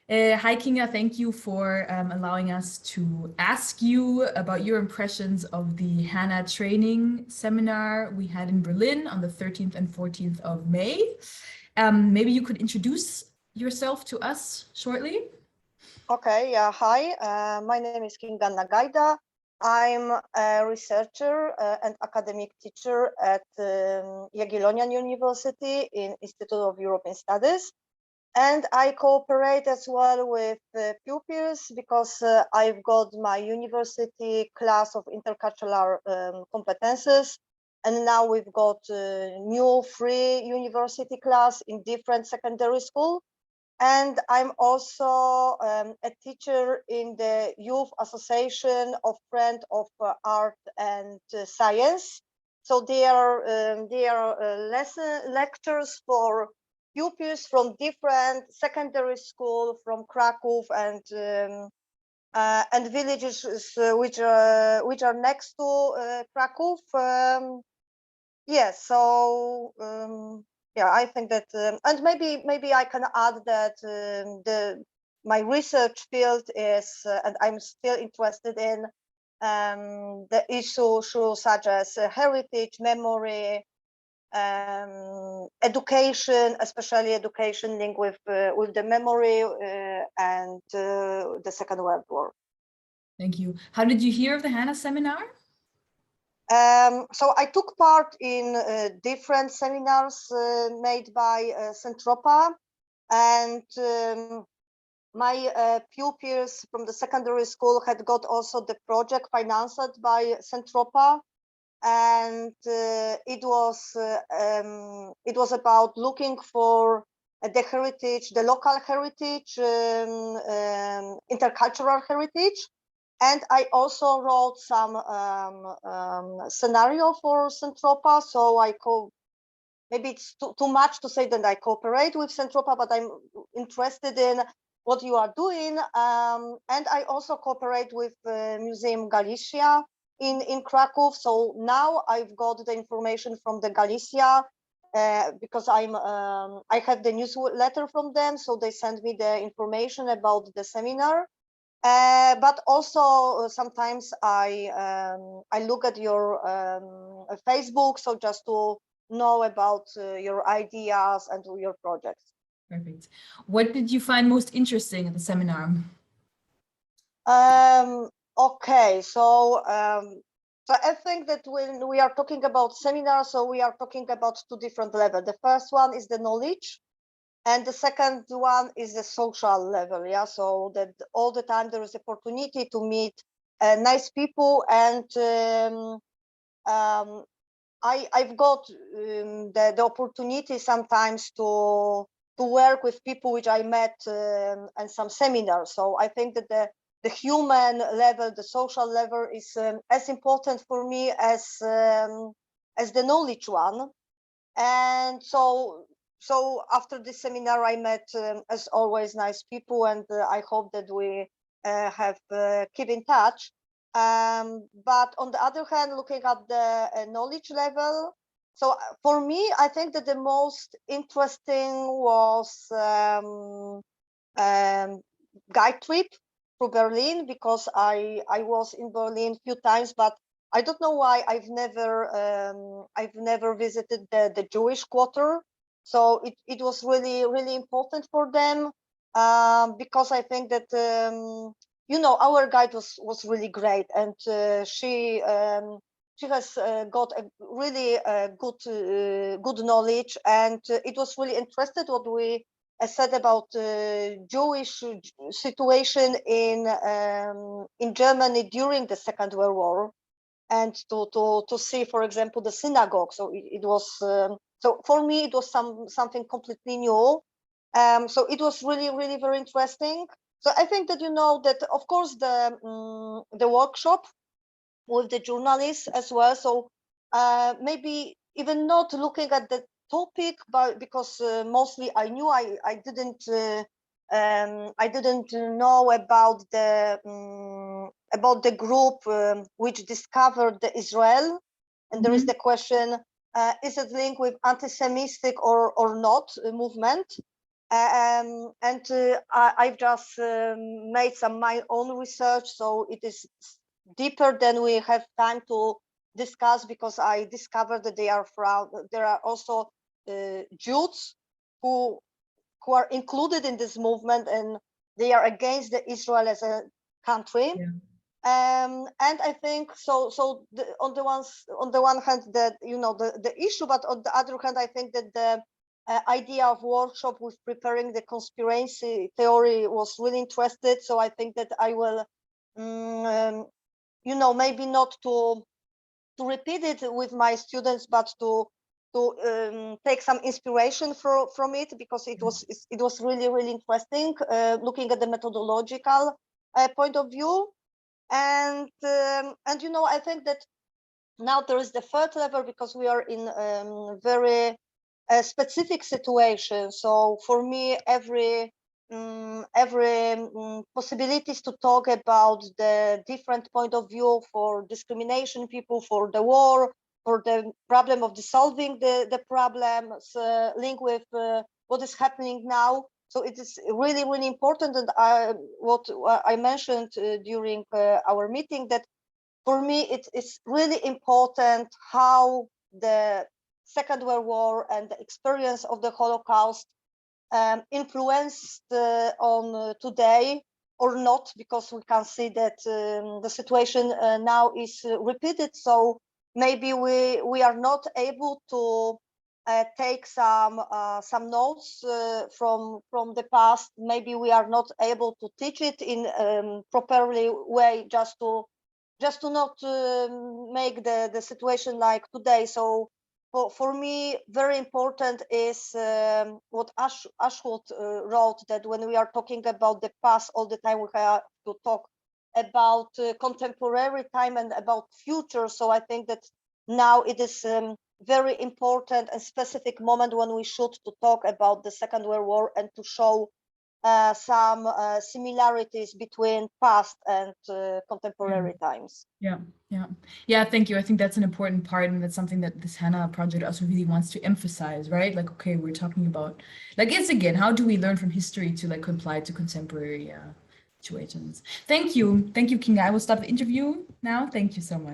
Hi, Kinga. Thank you for allowing us to ask you about your impressions of the HANA training seminar we had in Berlin on the 13th and 14th of May. Maybe you could introduce yourself to us shortly. Okay, yeah, hi, my name is Gajda. I'm a researcher and academic teacher at Jagiellonian University in Institute of European Studies. And I cooperate as well with pupils because I've got my university class of intercultural competences. And now we've got a new free university class in different secondary school. And I'm also a teacher in the Youth Association of Friends of Art and Science. So they are lectures for pupils from different secondary school from Krakow and villages which are next to Krakow. Yes, so yeah, I think that, and maybe I can add that my research field is, and I'm still interested in the issues such as heritage, memory, education, especially education linked with the memory and the Second World War. Thank you. How did you hear of the HANA seminar? So I took part in different seminars made by CENTROPA, and my pupils from the secondary school had got also the project financed by CENTROPA, and it was about looking for the heritage, the local heritage, intercultural heritage. And I also wrote some scenario for CENTROPA, so maybe it's too much to say that I cooperate with CENTROPA, but I'm interested in what you are doing. And I also cooperate with Museum Galicia in Krakow. So now I've got the information from the Galicia because I have the newsletter from them, so they send me the information about the seminar. But also sometimes I look at your Facebook, so just to know about your ideas and your projects. Perfect. What did you find most interesting at the seminar? Okay, so I think that when we are talking about seminars, so we are talking about two different levels. The first one is the knowledge, and the second one is the social level, yeah. So that all the time there is opportunity to meet nice people, and I've got the opportunity sometimes to work with people which I met and some seminars. So I think that the human level, the social level is as important for me as the knowledge one. And so after this seminar, I met, as always, nice people, and I hope that we have keep in touch. But on the other hand, looking at the knowledge level, so for me, I think that the most interesting was guide trip to Berlin, because I was in Berlin a few times, but I don't know why I've never visited the Jewish quarter. So it was really important for them, because I think that you know, our guide was really great, and she has got a really good knowledge, and it was really interesting what we said about Jewish situation in Germany during the Second World War, and to see, for example, the synagogue. So it was so for me it was something completely new. So it was really very interesting. So I think that, you know, that of course the workshop with the journalists as well. So maybe even not looking at the topic, but because mostly I knew I didn't know about the group which discovered the Israel, and there is the question: is it linked with anti-Semitic or not movement? I've just made some my own research, so it is deeper than we have time to discuss, because I discovered that there are also Jews who are included in this movement, and they are against Israel as a country. Yeah. And I think so. On the one hand, that the issue, but on the other hand, I think that the idea of workshop with preparing the conspiracy theory was really interested. So I think that I will, maybe not to repeat it with my students, but to take some inspiration from it, because it was really, really interesting, looking at the methodological point of view. And I think that now there is the third level, because we are in very specific situation. So for me, every possibilities to talk about the different point of view for discrimination people, for the war, for the problem of solving the problems linked with what is happening now. So it is really, really important. And what I mentioned during our meeting, that for me it is really important how the Second World War and the experience of the Holocaust influenced on today or not, because we can see that the situation now is repeated. So maybe we are not able to take some notes from the past. Maybe we are not able to teach it in properly way, just to not make the situation like today. So for me, very important is what Ashwood wrote, that when we are talking about the past all the time, we have to talk about contemporary time and about future. So I think that now it is very important and specific moment when we should to talk about the Second World War, and to show some similarities between past and contemporary times. Yeah, thank you. I think that's an important part, and that's something that this HANA project also really wants to emphasize, right? Like, okay, we're talking about, like, it's again, how do we learn from history to like comply to contemporary situations? Thank you, Kinga. I will stop the interview now. Thank you so much.